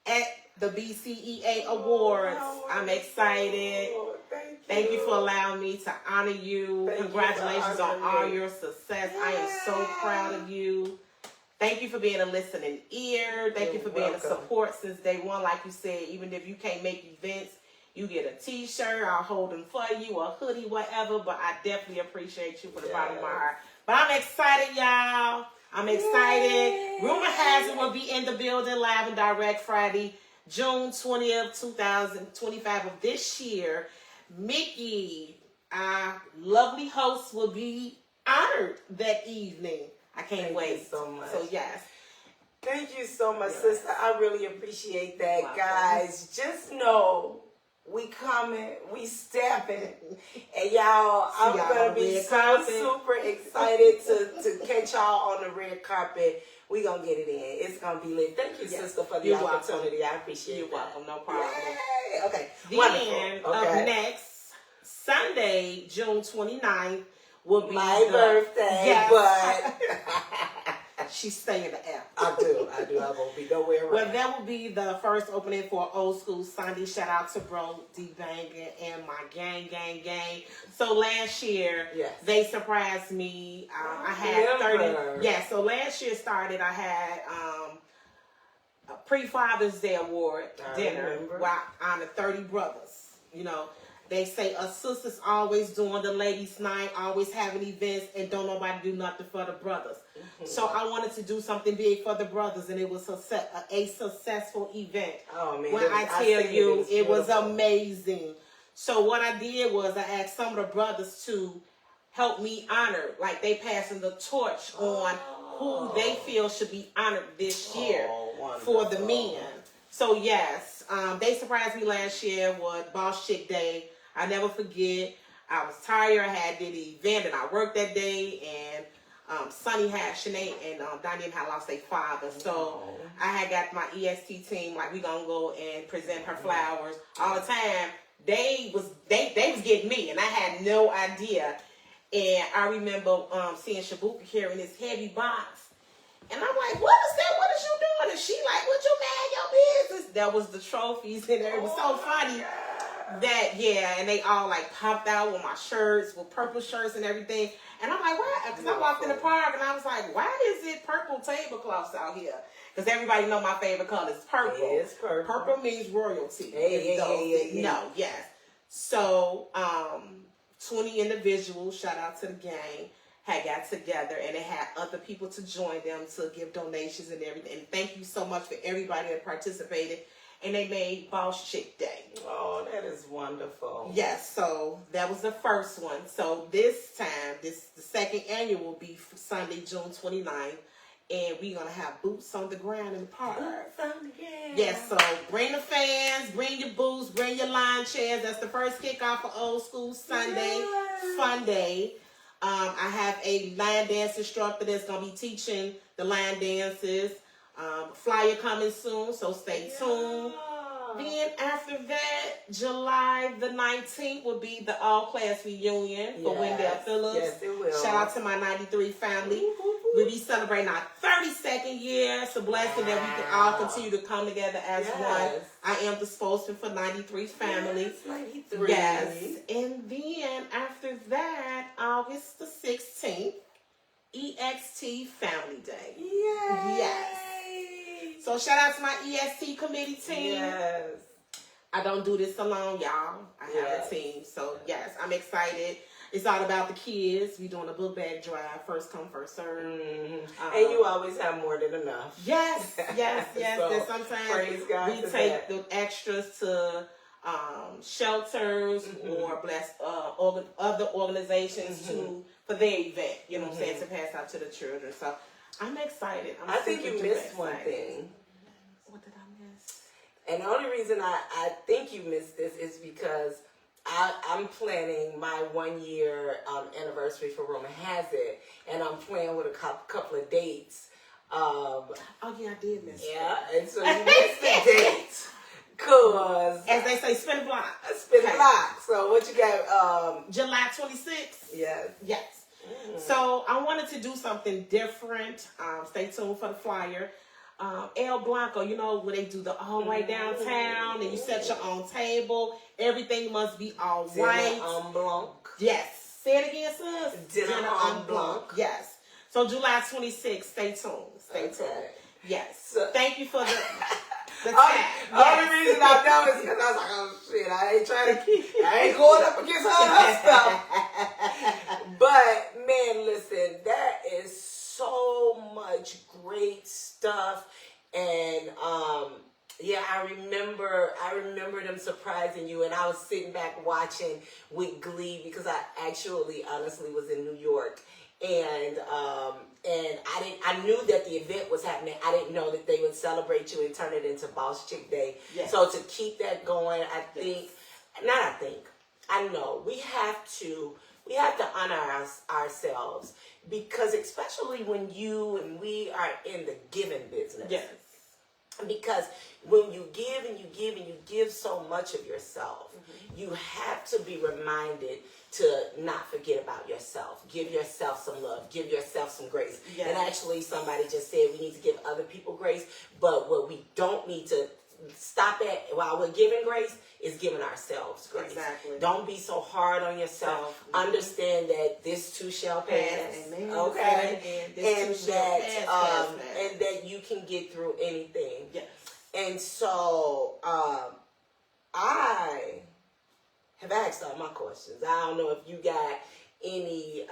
at the BCEA Awards. I'm excited. Thank you for allowing me to honor you. Congratulations on all your success. I am so proud of you. Thank you for being a listening ear. Thank you for being a support since day one. Like you said, even if you can't make events, you get a t-shirt, I'll hold them for you, a hoodie, whatever. But I definitely appreciate you from the bottom of my heart. But I'm excited, y'all. I'm excited. Rumor has it will be in the building live and direct Friday, June 20th, 2025 of this year. Mickey, our lovely host, will be honored that evening. I can't wait. Thank you so much. So yes. Thank you so much, sister. I really appreciate that, Welcome. guys. Just know we coming, we stepping, and y'all, I'm gonna be so super excited to catch y'all on the red carpet. We gonna get it in. It's gonna be lit. Thank you, sister, for the opportunity. Welcome. I appreciate it. You're welcome. No problem. Yay. Okay. Then, wonderful. Up next, Sunday, June 29th, will be my birthday. Yes. But she's staying the F. I do. I won't be nowhere around. Well, that will be the first opening for Old School Sunday. Shout out to Bro D Banger and my gang. So last year, they surprised me. I had 30. Yeah, so last year started, I had a pre-Father's Day award dinner where I honored 30 brothers. You know, they say us sisters always doing the ladies' night, always having events, and don't nobody do nothing for the brothers. So I wanted to do something big for the brothers, and it was a successful event. Oh man! When I tell you, it was amazing. So what I did was I asked some of the brothers to help me honor, like they passing the torch on who they feel should be honored this year for the men. So yes, they surprised me last year with BossChick Day. I never forget. I was tired. I did the event and I worked that day, and Sunny had Shanae and Diane had lost their father. So I had got my EST team, like we gonna go and present her flowers all the time. They was getting me, and I had no idea. And I remember seeing Shabuka carrying this heavy box, and I'm like, "What is that? What is you doing?" And she like, "What you mad your business?" That was the trophies, and it was so funny. That and they all like popped out with my shirts, with purple shirts and everything, and I'm like, why? Because I walked in the park and I was like, why is it purple tablecloths out here? Because everybody know my favorite color is purple. It's purple. Purple means royalty. Yes. So 20 individuals, shout out to the gang, had got together, and they had other people to join them to give donations and everything. And thank you so much for everybody that participated. And they made BossChick Day. Oh, that is wonderful. Yes, so that was the first one. So this time, the second annual will be Sunday, June 29th. And we're going to have boots on the ground in the park. Boots on the ground. Yes, so bring the fans, bring your boots, bring your line chairs. That's the first kickoff for Old School Sunday, Fun Day. I have a line dance instructor that's going to be teaching the line dances. Flyer coming soon, so stay tuned. Then after that, July the 19th will be the all-class reunion for Wendell Phillips. Yes, it will. Shout out to my 93 family. We'll be celebrating our 32nd year. It's a blessing that we can all continue to come together as one. I am the spokesman for 93 family. Yes, 93. Yes. And then after that, August the 16th, EXT Family Day. Yes. So shout out to my EST committee team. Yes. I don't do this alone, y'all. I have a team. So yes, I'm excited. It's all about the kids. We doing a book bag drive. First come, first serve. And you always have more than enough. Yes. So, and sometimes we take the extras to shelters or bless other organizations for their event. You know what I'm saying? To pass out to the children. So I'm excited. I think you missed one thing. What did I miss? And the only reason I think you missed this is because I'm planning my 1 year anniversary for Rumor Has It, and I'm playing with a couple of dates. I did miss it. Yeah, and so you missed the date. Cause as they say, spin the block. Spin the block. So what you got? July 26th. Yes. So I wanted to do something different. Stay tuned for the flyer. El Blanco, you know, where they do the all white downtown and you set your own table. Everything must be all white. Dinner en blanc. Yes. Say it again, sis. Dinner en blanc. Yes. So July 26th, stay tuned. Stay tuned. Yes. So, thank you for the only reason I know is because I was like, oh shit, I ain't going up against all that stuff. But man, listen, that is so much great stuff. And I remember them surprising you, and I was sitting back watching with glee because I actually, honestly, was in New York, and I knew that the event was happening. I didn't know that they would celebrate you and turn it into Boss Chick Day. Yes. So to keep that going, I know we have to honor ourselves, because especially when you and we are in the giving business. Yes. Because when you give and you give and you give so much of yourself, you have to be reminded to not forget about yourself. Give yourself some love. Give yourself some grace. Yes. And actually, somebody just said we need to give other people grace, but what we don't need to stop at while we're giving grace is giving ourselves grace. Exactly. Don't be so hard on yourself. Understand that this too shall pass. Amen. Okay. This too shall pass. And that you can get through anything. Yes. And so I have asked all my questions. I don't know if you got any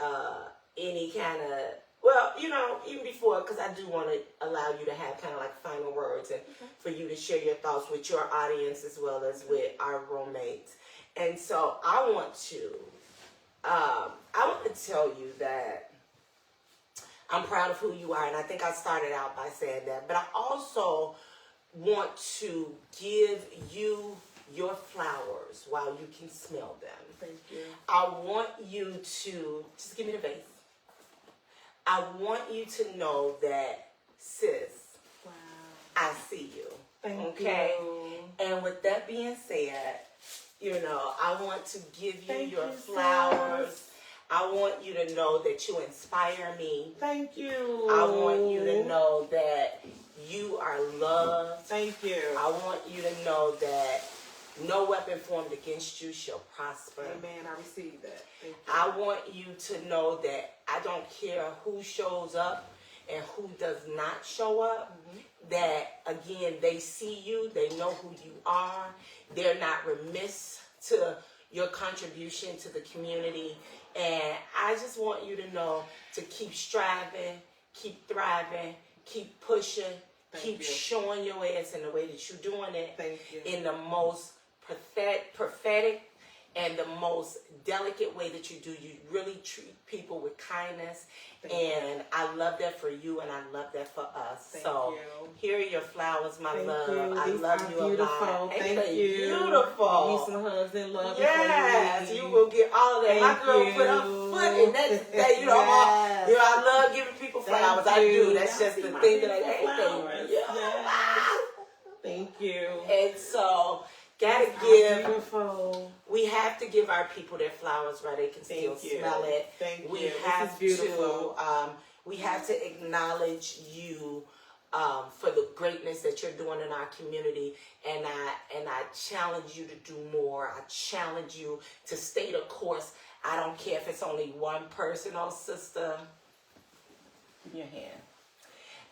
kind of, well, you know, even before, because I do want to allow you to have kind of like final words and for you to share your thoughts with your audience as well as with our roommates. And so I want to tell you that I'm proud of who you are, and I think I started out by saying that, but I also want to give you your flowers while you can smell them. Thank you. I want you to, just give me the vase. I want you to know that, sis, Wow. I see you. Thank okay? you. And with that being said, you know, I want to give you Thank your you, flowers. sis. I want you to know that you inspire me. Thank you. I want you to know that you are loved. Thank you. I want you to know that no weapon formed against you shall prosper. Amen. I receive that. Thank you. I want you to know that I don't care who shows up and who does not show up. That, again, they see you. They know who you are. They're not remiss to your contribution to the community. And I just want you to know to keep striving, keep thriving, keep pushing, keep showing your ass in the way that you're doing it. Thank you. In the most prophetic and the most delicate way that you do. You really treat people with kindness. And I love that for you, and I love that for us. Thank so you. here are your flowers, my Thank love. you. I These love are you a beautiful. lot. Thank Ain't they you. beautiful? Give me some hugs and love. Yes, before you leave. will get all of that. Thank My girl you. put her foot in that. You know, Yes. you know, I love giving people flowers. I do. That's just the My thing that I beautiful hate. flowers. Yes. Thank you. And so, gotta These are give. beautiful. We have to give our people their flowers while they can still Thank you. smell it. Thank We you. have This is beautiful. we have to acknowledge you for the greatness that you're doing in our community, and I challenge you to do more. I challenge you to stay the course. I don't care if it's only one person, oh sister. Give me your hand.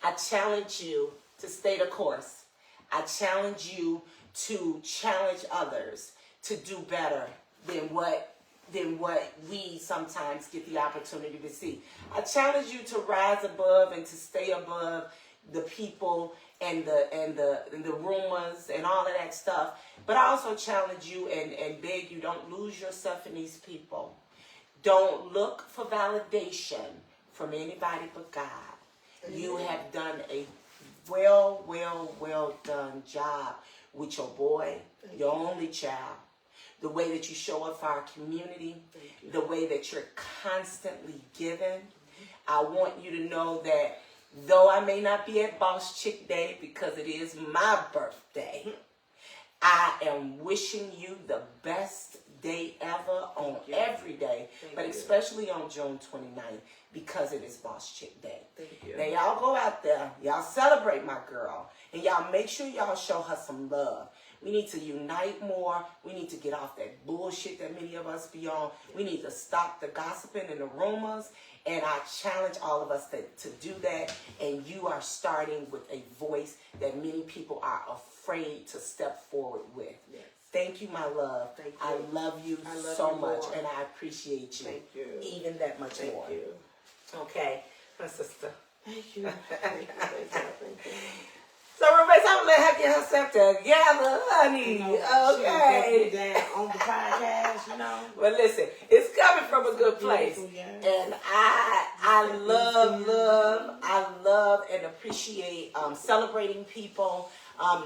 I challenge you to stay the course. I challenge you to challenge others to do better than what we sometimes get the opportunity to see. I challenge you to rise above and to stay above the people and the rumors and all of that stuff. But I also challenge you and beg you, don't lose yourself in these people. Don't look for validation from anybody but God. You have done a well done job with your boy, your only child. The way that you show up for our community, the way that you're constantly giving. I want you to know that though I may not be at Boss Chick Day because it is my birthday, I am wishing you the best day ever on every day, but especially on June 29th because it is Boss Chick Day. Thank you. Now y'all go out there, y'all celebrate my girl, and y'all make sure y'all show her some love. We need to unite more. We need to get off that bullshit that many of us be on. We need to stop the gossiping and the rumors. And I challenge all of us to do that. And you are starting with a voice that many people are afraid to step forward with. Yes. Thank you, my love. Thank you. I love you so much. And I appreciate you. Thank you. Even that much more. Thank you. Okay. My sister. Thank you. Thank you. Thank you. Thank you. So roommates, I'm gonna let her get herself together, honey. Okay. She down on the podcast, you know. Well, listen, it's coming from a good place, and I love and appreciate celebrating people.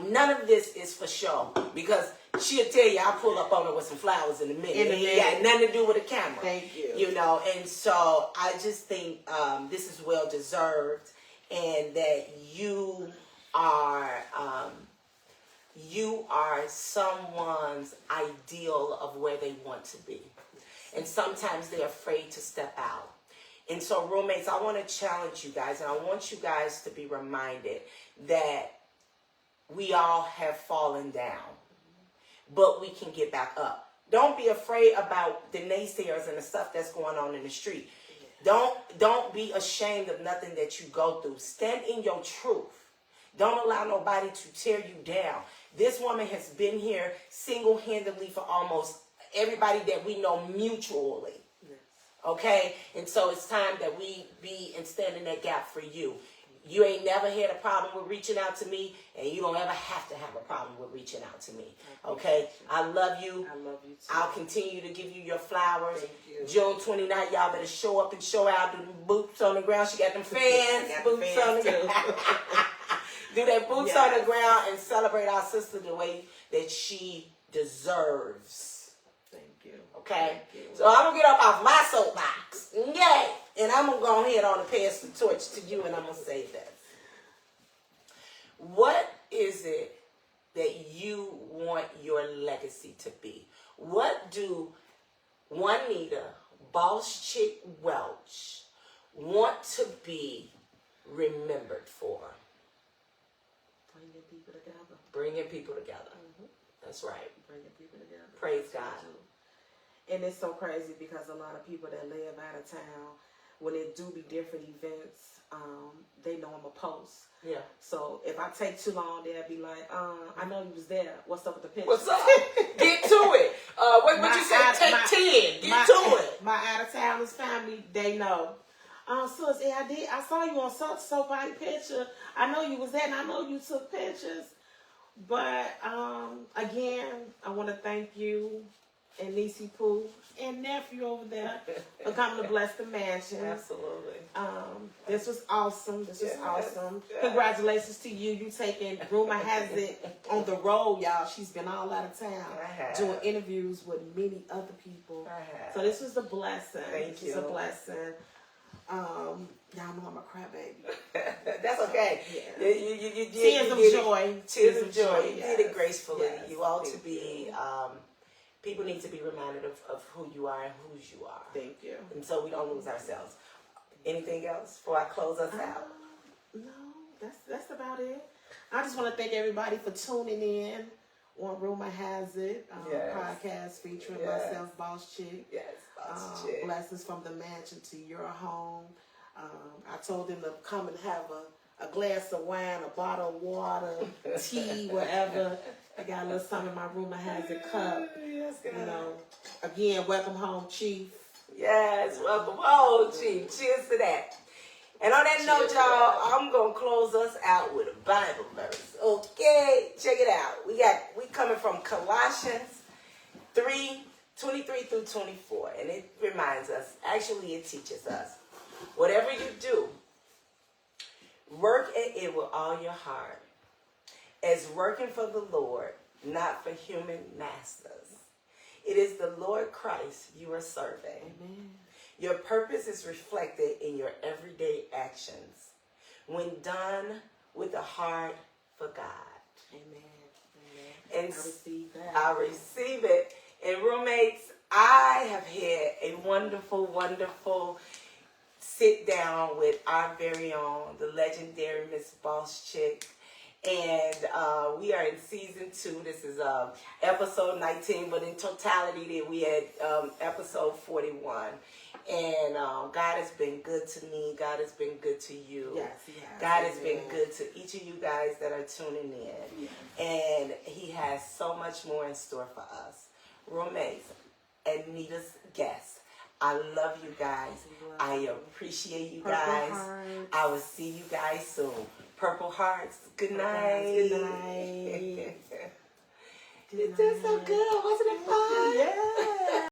None of this is for show because she'll tell you I'll pull up on her with some flowers in a minute. It got nothing to do with the camera. Thank you. You know, and so I just think this is well deserved, and that you are someone's ideal of where they want to be. And sometimes they're afraid to step out. And so roommates, I want to challenge you guys, and I want you guys to be reminded that we all have fallen down, but we can get back up. Don't be afraid about the naysayers and the stuff that's going on in the street. Don't be ashamed of nothing that you go through. Stand in your truth. Don't allow nobody to tear you down. This woman has been here single-handedly for almost everybody that we know mutually. Okay? And so it's time that we be and stand in that gap for you. You ain't never had a problem with reaching out to me, and you don't ever have to have a problem with reaching out to me. Okay? I love you. I love you too. I'll continue to give you your flowers. Thank you. June 29th, y'all better show up and show out. Do the boots on the ground. She got them fans. Boots on the ground. Do that boots on the ground and celebrate our sister the way that she deserves. Thank you. Okay? Thank you. So I'm going to get up off my soapbox. Yay! And I'm going to go ahead on and pass the torch to you, and I'm going to say this. What is it that you want your legacy to be? What do Juanita BossChick Welch want to be remembered for? Bringing people together. Bringing people together. Mm-hmm. That's right. Bringing people together. Praise God. And it's so crazy because a lot of people that live out of town, when they do be different events, they know I'm a post. Yeah. So if I take too long, they'll be like, I know you was there. What's up with the picture? What's up? Get to it. What you say? Take 10. Get to it. My out of towners family, they know. Sis, I saw you on so body picture. I know you was there, and I know you took pictures. But again, I want to thank you and Niecy Pooh and nephew over there for coming to bless the mansion. Absolutely. This was awesome. This was awesome. Yes. Congratulations to you. You taking Rumor Has It on the road, y'all. She's been all out of town doing interviews with many other people. So this was a blessing. Thank you. This was a blessing. Y'all know I'm a crybaby. That's okay. Yeah. You tears of joy. Tears of joy. You did it gracefully. Yes. You ought to be. People need to be reminded of who you are and whose you are. Thank you. And so we don't lose ourselves. Anything else before I close us out? No, that's about it. I just want to thank everybody for tuning in on Rumor Has It podcast featuring myself, BossChick. Yes, BossChick. Blessings from the mansion to your home. I told them to come and have a glass of wine, a bottle of water, tea, whatever. I got a little something in my Rumor Has It cup. Yes, God. You know, again, welcome home, Chief. Yes, welcome home, Chief. Cheers to that. And on that note, y'all, I'm gonna close us out with a Bible verse. Okay, check it out. We coming from Colossians 3:23 through 24, and it reminds us. Actually, it teaches us. Whatever you do, work at it with all your heart, as working for the Lord, not for human masters. It is the Lord Christ you are serving. Amen. Your purpose is reflected in your everyday actions when done with a heart for God. Amen. And I receive that. I receive it. And roommates, I have had a wonderful, wonderful sit down with our very own, the legendary Miss BossChick. And we are in season 2. This is episode 19, but in totality, we had episode 41. And God has been good to me. God has been good to you. Yes, He has. God has been good to each of you guys that are tuning in. Yes. And He has so much more in store for us. Roommates, Anita's guests. I love you guys. I appreciate you guys. I will see you guys soon. Purple hearts. Good night. Good night. You did so good. Wasn't it fun? Yeah.